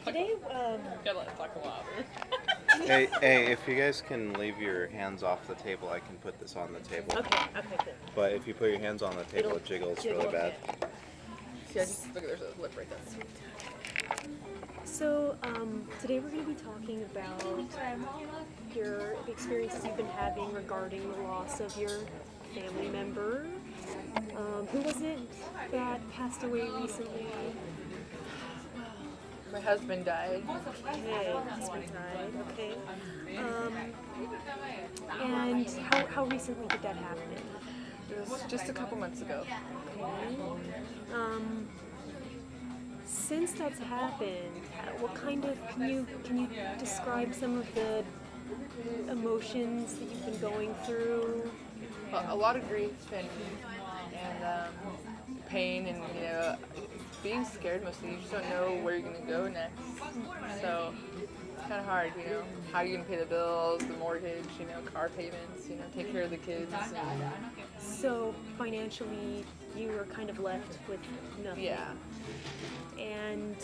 Today, Gotta let it talk a while. Hey, if you guys can leave your hands off the table, I can put this on the table. okay, good. But if you put your hands on the table, It'll it jiggles jiggle, really bad. See, I just look at there's a lip right there. So, today we're going to be talking about the experiences you've been having regarding the loss of your family member. Who was it that passed away recently? My husband died. Okay, husband died. Okay. And how recently did that happen? It was just a couple months ago. Okay. Since that's happened, what kind of can you describe some of the emotions that you've been going through? A lot of grief and pain and being scared mostly. You just don't know where you're gonna go next. So it's kind of hard, How are you gonna pay the bills, the mortgage, car payments, take care of the kids. So financially, you were kind of left with nothing. Yeah. And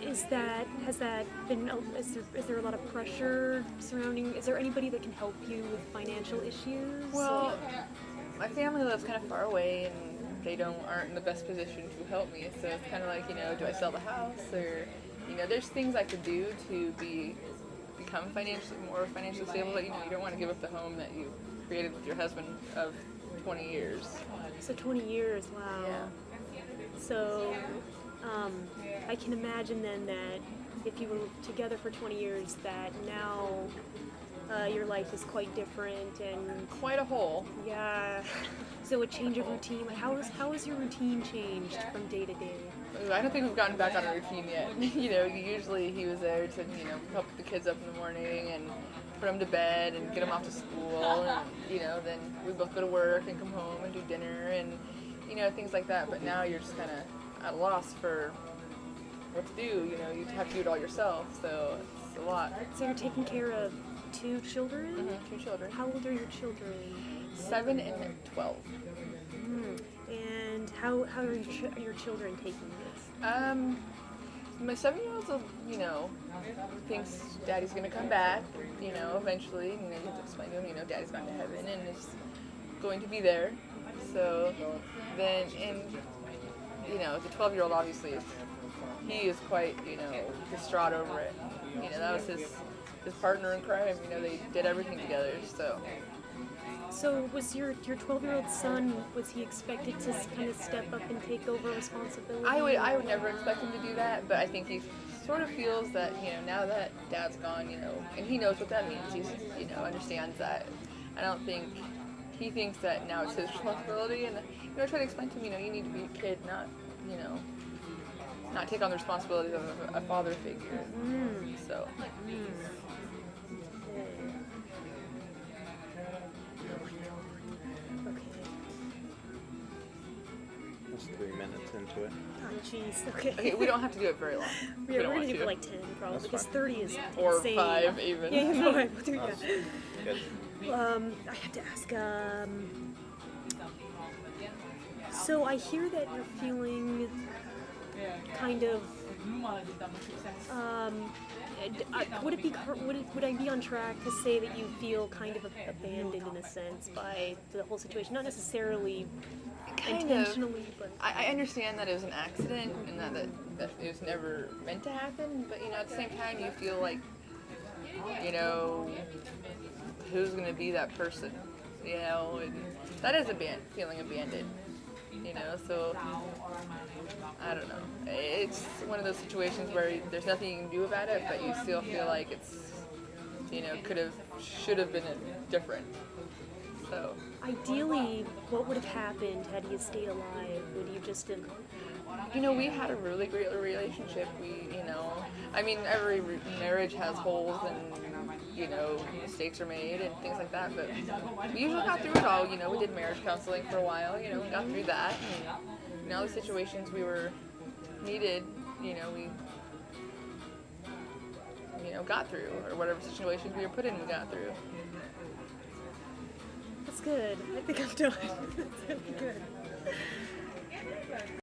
is there a lot of pressure surrounding? Is there anybody that can help you with financial issues? Well, my family lives kind of far away and they aren't in the best position to help me. So it's kind of like, do I sell the house or, there's things I could do to become more financially stable, but you don't want to give up the home that you created with your husband of 20 years. So 20 years, wow. Yeah. So, I can imagine then that if you were together for 20 years, that now your life is quite different and Quite a hole. yeah. So a change of routine. How has your routine changed from day to day? I don't think we've gotten back on a routine yet. Usually he was there to help the kids up in the morning and put them to bed and get them off to school, and then we both go to work and come home and do dinner and things like that. But now you're just kind of at a loss for what to do. You have to do it all yourself, so it's a lot. So you're taking care of 2 children? Mm-hmm, 2 children. How old are your children? 7 and 12. And how are your children taking this? My 7-year-old, thinks Daddy's gonna come back, eventually. You have to explain to him, Daddy's gone to heaven and is going to be there. So then, the 12-year-old obviously he is quite, distraught over it. That was his partner in crime. They did everything together. So was your 12-year-old son, was he expected to kind of step up and take over responsibility? I would never expect him to do that, but I think he sort of feels that, now that Dad's gone, and he knows what that means. He's, understands that. I don't think he thinks that now it's his responsibility, and I try to explain to him, you need to be a kid, not, not take on the responsibilities of a father figure. So. That's 3 minutes into it. Oh, jeez. Okay. Okay, we don't have to do it very long. Yeah, we're gonna do it for like 10 probably, That's because fine. 30 is Or insane. 5 even. Yeah, no, we'll do that. Good. I have to ask. So I hear that you're feeling kind of. Would I be on track to say that you feel kind of abandoned in a sense by the whole situation? Not necessarily intentionally, but I understand that it was an accident and that it was never meant to happen. But at the same time, you feel like who's gonna be that person? And that is feeling abandoned. So I don't know. It's one of those situations where there's nothing you can do about it, but you still feel like it's, should have been different. So ideally, what would have happened had he stayed alive? Would you just have? We had a really great relationship. Every marriage has holes and, mistakes are made and things like that, but we usually got through it all. We did marriage counseling for a while, we got through that, and, all the situations we were needed, we, got through, or whatever situations we were put in, we got through. That's good. I think I'm done. That's really good.